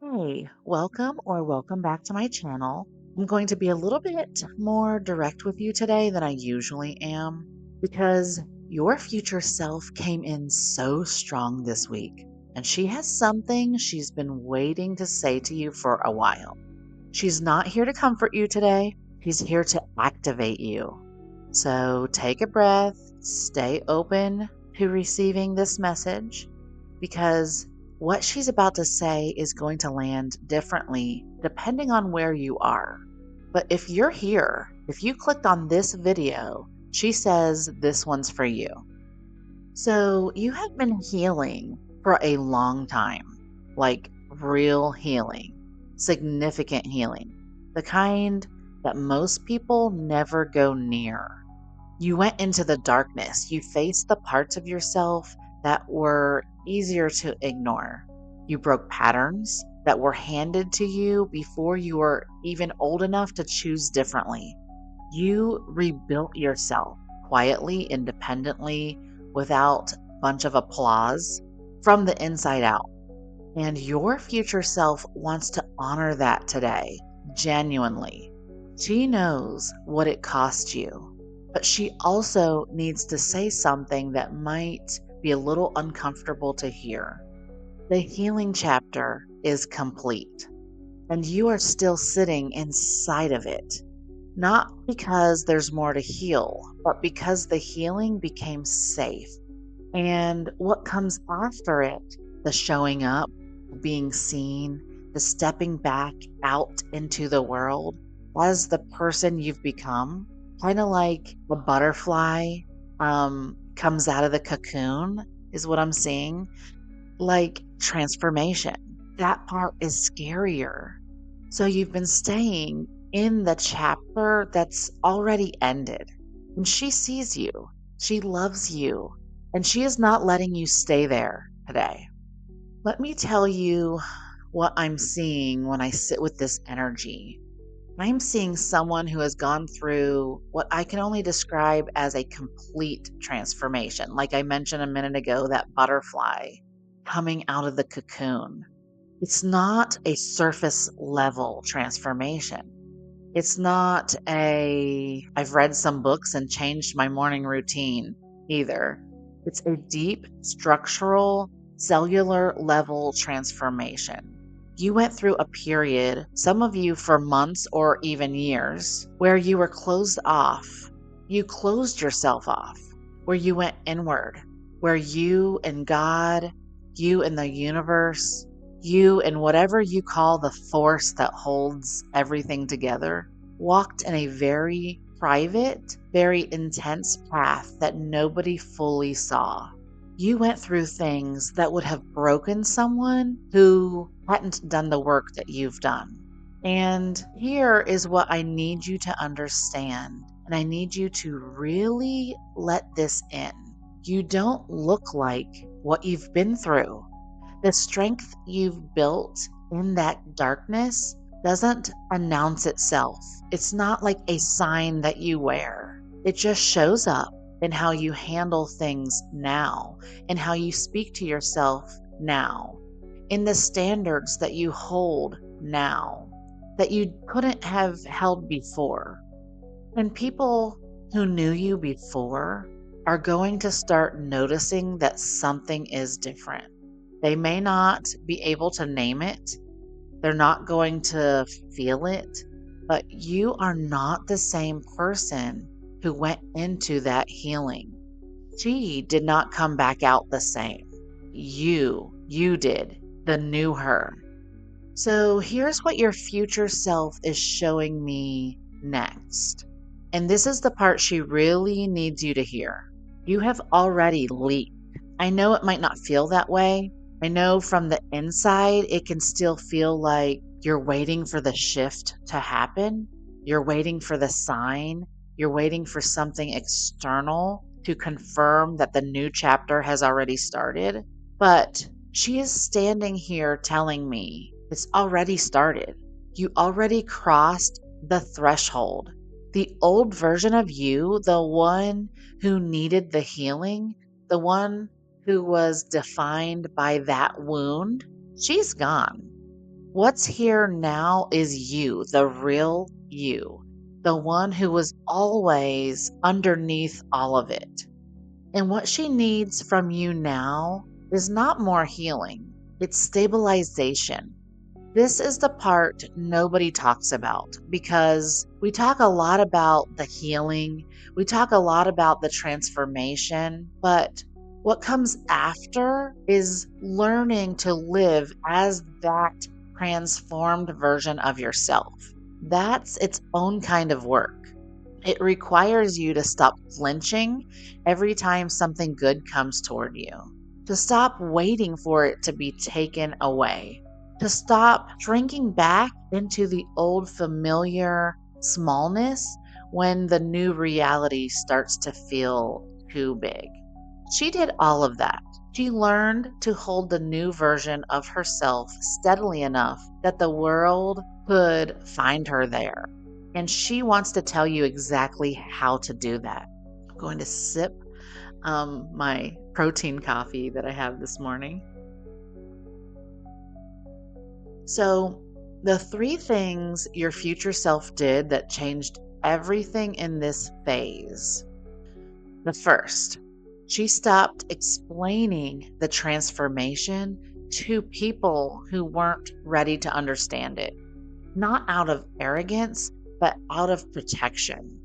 Hey, welcome back to my channel. I'm going to be a little bit more direct with you today than I usually am because your future self came in so strong this week, and she has something she's been waiting to say to you for a while. She's not here to comfort you today, she's here to activate you. So take a breath, stay open to receiving this message because what she's about to say is going to land differently depending on where you are. But if you're here, if you clicked on this video, she says this one's for you. So you have been healing for a long time, like real healing, significant healing, the kind that most people never go near. You went into the darkness. You faced the parts of yourself that were easier to ignore. You broke patterns that were handed to you before you were even old enough to choose differently. You rebuilt yourself quietly, independently, without a bunch of applause from the inside out. And your future self wants to honor that today, genuinely. She knows what it cost you, but she also needs to say something that might be a little uncomfortable to hear. The healing chapter is complete, and you are still sitting inside of it. Not because there's more to heal, but because the healing became safe. And what comes after it, the showing up, being seen, the stepping back out into the world as the person you've become, kind of like a butterfly comes out of the cocoon, is what I'm seeing. Like transformation. That part is scarier. So you've been staying in the chapter that's already ended. And she sees you, she loves you, and she is not letting you stay there today. Let me tell you what I'm seeing when I sit with this energy. I'm seeing someone who has gone through what I can only describe as a complete transformation. Like I mentioned a minute ago, that butterfly coming out of the cocoon. It's not a surface level transformation. It's not I've read some books and changed my morning routine either. It's a deep structural, cellular level transformation. You went through a period, some of you for months or even years, where you were closed off. You closed yourself off, where you went inward, where you and God, you and the universe, you and whatever you call the force that holds everything together, walked in a very private, very intense path that nobody fully saw. You went through things that would have broken someone who hadn't done the work that you've done. And here is what I need you to understand. And I need you to really let this in. You don't look like what you've been through. The strength you've built in that darkness doesn't announce itself. It's not like a sign that you wear. It just shows up in how you handle things now, in how you speak to yourself now, in the standards that you hold now that you couldn't have held before. And people who knew you before are going to start noticing that something is different. They may not be able to name it, they're not going to feel it, but you are not the same person who went into that healing. She did not come back out the same. You did, the new her. So here's what your future self is showing me next. And this is the part she really needs you to hear. You have already leaped. I know it might not feel that way. I know from the inside, it can still feel like you're waiting for the shift to happen. You're waiting for the sign. You're waiting for something external to confirm that the new chapter has already started. But she is standing here telling me it's already started. You already crossed the threshold. The old version of you, the one who needed the healing, the one who was defined by that wound, she's gone. What's here now is you, the real you, the one who was always underneath all of it. And what she needs from you now is not more healing, it's stabilization. This is the part nobody talks about because we talk a lot about the healing, we talk a lot about the transformation, but what comes after is learning to live as that transformed version of yourself. That's its own kind of work. It requires you to stop flinching every time something good comes toward you, to stop waiting for it to be taken away, to stop shrinking back into the old familiar smallness when the new reality starts to feel too big. She did all of that. She learned to hold the new version of herself steadily enough that the world could find her there. And she wants to tell you exactly how to do that. I'm going to sip my protein coffee that I have this morning. So, the three things your future self did that changed everything in this phase. The first, she stopped explaining the transformation to people who weren't ready to understand it, not out of arrogance, but out of protection.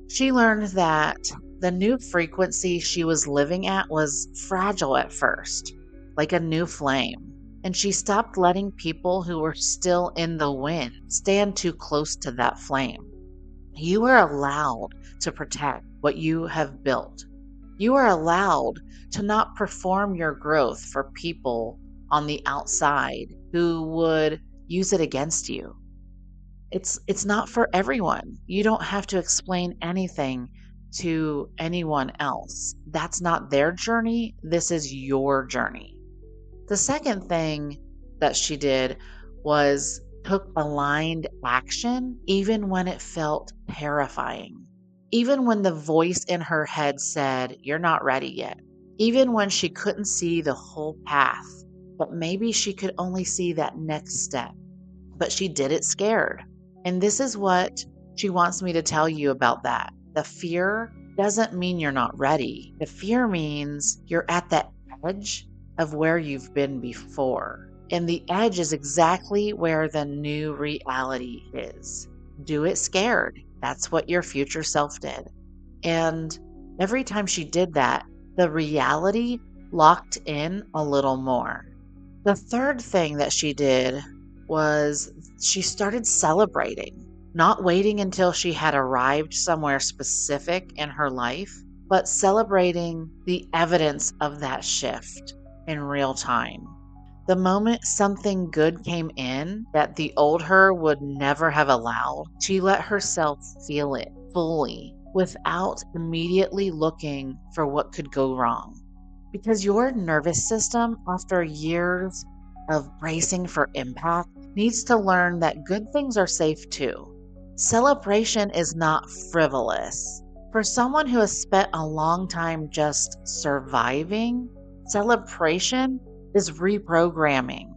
She learned that the new frequency she was living at was fragile at first, like a new flame. And she stopped letting people who were still in the wind stand too close to that flame. You are allowed to protect what you have built. You are allowed to not perform your growth for people on the outside who would use it against you. It's not for everyone. You don't have to explain anything to anyone else. That's not their journey. This is your journey. The second thing that she did was took aligned action even when it felt terrifying. Even when the voice in her head said, "You're not ready yet." Even when she couldn't see the whole path, but maybe she could only see that next step. But she did it scared. And this is what she wants me to tell you about that. The fear doesn't mean you're not ready. The fear means you're at the edge of where you've been before. And the edge is exactly where the new reality is. Do it scared. That's what your future self did. And every time she did that, the reality locked in a little more. The third thing that she did was she started celebrating, not waiting until she had arrived somewhere specific in her life, but celebrating the evidence of that shift in real time. The moment something good came in that the old her would never have allowed, she let herself feel it fully without immediately looking for what could go wrong. Because your nervous system, after years of bracing for impact, needs to learn that good things are safe too. Celebration is not frivolous. For someone who has spent a long time just surviving, celebration is reprogramming.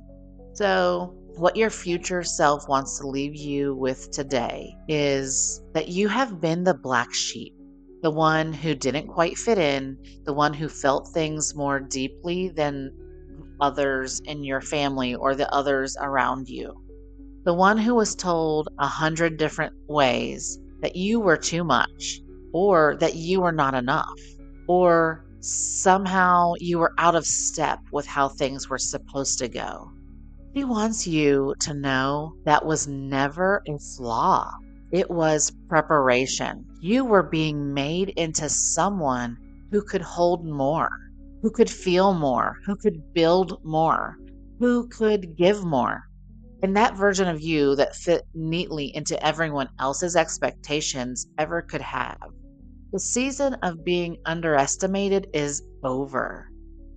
So, what your future self wants to leave you with today is that you have been the black sheep, the one who didn't quite fit in, the one who felt things more deeply than others in your family or the others around you, the one who was told 100 different ways that you were too much, or that you were not enough, or somehow you were out of step with how things were supposed to go. He wants you to know that was never a flaw. It was preparation. You were being made into someone who could hold more, who could feel more, who could build more, who could give more. And that version of you that fit neatly into everyone else's expectations ever could have. The season of being underestimated is over.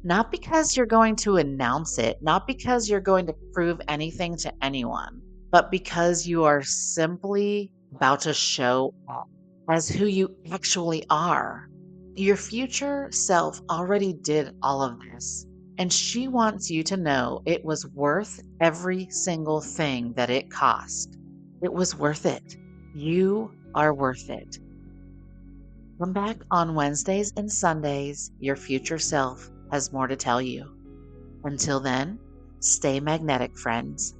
Not because you're going to announce it, not because you're going to prove anything to anyone, but because you are simply about to show up as who you actually are. Your future self already did all of this. And she wants you to know it was worth every single thing that it cost. It was worth it. You are worth it. Come back on Wednesdays and Sundays. Your future self has more to tell you. Until then, stay magnetic, friends.